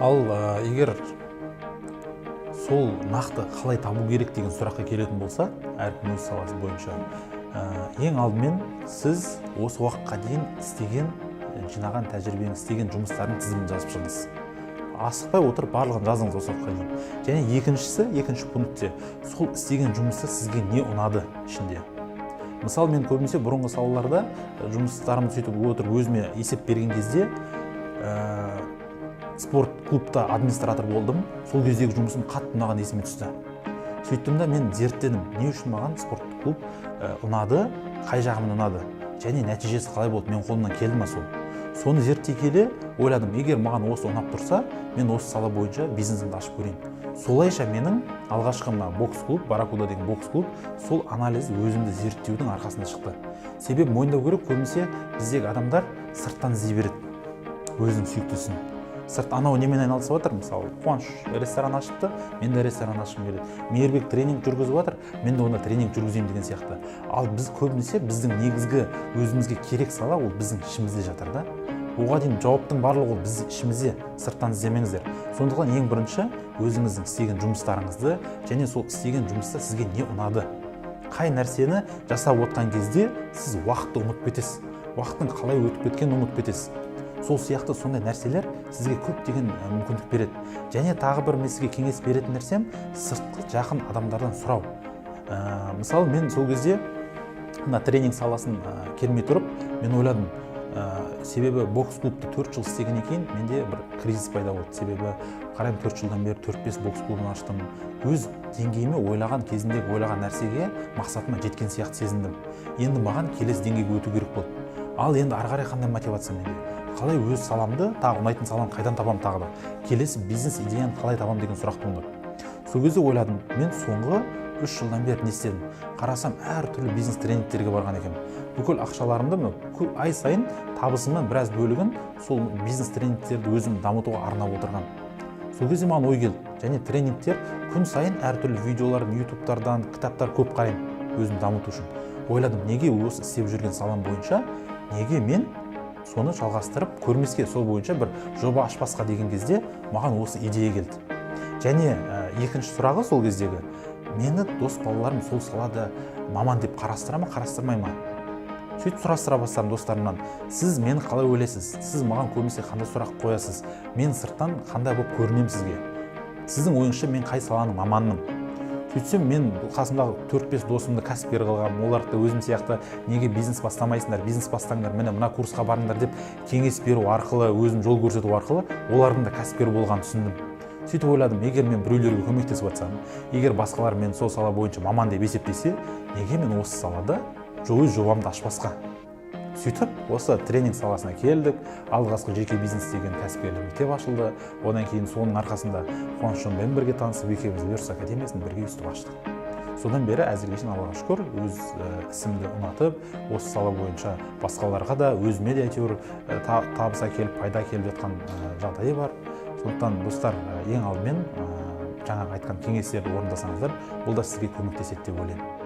Ал егер сол нақты қалай табу керек деген сұраққа келетін болса, әркім өз саласы бойынша, ең алдымен сіз осы уақытқа дейін істеген, жинаған тәжірибеңіз, істеген жұмыстардың тізімін жазып шығыңыз. Асықпай отырып барлығын жазыңыз осы уақытқа дейін. Және екінші пунктте, сол істеген жұмысы сізге не ұнады ішінде. Мысалы, мен көбінесе бұрынғы салаларда жұмыстарымды сөйтіп отырып өзіме есеп берген кезде спорт клубта администратор болдым. Сол кездегі жұмысым қатты ұнаған есіме түсті. Сөйттім да мен зерттедім, не үшін маған спорт клуб ұнады, қай жағым ұнады және нәтижесі қалай болды, мен қолымнан келді ме сол. Соны зерттей келе ойладым, егер маған осы ұнап тұрса, мен осы сала бойынша бизнесімді ашып көрейін. Солайша менің алғашқы бокс клуб, Барракуда деген бокс клуб, сол анализ өзімді зерттеудің арқасында шықты. Себебі мойындау керек, көбінесе біздегі адамдар сырттан іздей береді өзінің сүйіктісін. Сырт анау немен айналысып жатыр, мысалы, Қуаныш ресторан ашыпты, мен де ресторан ашқым келеді. Мейірбек тренинг жүргізіп жатыр, мен де онда тренинг жүргізейін деген сияқты. Ал біз көбінесе біздің негізгі өзімізге керек сала ол біздің ішімізде жатыр да. Оған дейін жауаптың барлығы ол біз ішімізде, сырттан іздемеңіздер. Сондықтан ең бірінші өзіңіздің істеген жұмыстарыңызды және сол істеген жұмыста сізге не ұнады. Қай нәрсені жасап отқан кезде сіз уақытты ұмытып кетесіз. Уақыттың қалай өтіп кеткенін ұмытып кетесіз. Сол сияқты сондай нәрселер сізге көптеген мүмкіндік береді. Және тағы бір сізге кеңес беретін нәрсем сыртқы жақын адамдардан сұрау. Мысалы, мен сол кезде тренинг саласын келмей тұрып, мен ойладым, себебі бокс клубты 4 жыл істегеннен кейін менде бір кризис пайда болды. Себебі қараймын 4 жылдан бері 4-5 бокс клубын аштым. Өз деңгейіме ойлаған кезіндегі ойлаған нәрсеге мақсатыма жеткен сияқты сезіндім. Енді маған келесі деңгейге өту керек болды. Ал енді ары қарай қандай мотивация менде? Қалай өз саламды, тағы ұнайтын саламды қайдан табам тағы да? Келесі бизнес идеяны қалай табам деген сұрақ туындады. Сол кезде ойладым, мен соңғы 3 жылдан бері не істедім? Қарасам, әртүрлі бизнес тренингтерге барған екенмін. Бүкіл ақшаларымды ай сайын табысымнан біраз бөлігін сол бизнес тренингтерді өзім дамытуға арнап отырған. Сол кезде маған ой келді. Және тренингтер күн сайын әртүрлі видеоларын ютубтардан, кітаптар көп қараймын өзім дамыту үшін. Ойладым, неге осы істеп жүрген салам бойынша, неге мен соны жалғастырып көрмеске, сол бойынша бір жоба ашпасқа деген кезде маған осы идея келді. Және екінші сұрағы сол кездегі, мені дос балаларым сол салада маман деп қарастыра ма, қарастырмай ма? Сөйтіп сұрастыра бастадым достарымнан. Сіз мені қалай ойлайсыз? Сіз маған көбінесе қандай сұрақ қоясыз? Мен сырттан қандай болып көрінемін сізге? Сіздің ойыңызша мен қай саланың маманымын? Сөйтсем, мен қасымдағы 4-5 досымды кәсіпкер қылғам, оларды да өзім сияқты неге бизнес бастамайсыңдар, бизнес бастаңдар, мына курсқа барыңдар деп кеңес беру арқылы, өзім жол көрсету арқылы олардың да кәсіпкер болғанын түсіндім. Сөйтіп ойладым, егер мен біреулерге көмектесіп жатсам, егер басқалар мен сол сала бойынша маман деп есептесе, неге мен осы салада өз жобамды ашпасқа? Сөйтіп, осы тренинг саласына келдік, алғашқы жеке бизнес деген кәсіпкерлік мектеп ашылды. Одан кейін соның арқасында Қуанышпен бірге танысып, екеуміз Версус академиясын бірге өстіп аштық. Содан бері әзірге шейін Аллаға шүкір, өз ісімді ұнатып, осы сала бойынша басқаларға да өзіме де әйтеуір табыс әкеліп, пайда әкеліп жатқан жағдайы бар. Сондықтан достар, ең алдымен жаңағы айтқан кеңестерді орындасаңыздар, бұл да сізге көмектеседі деп ойлаймын.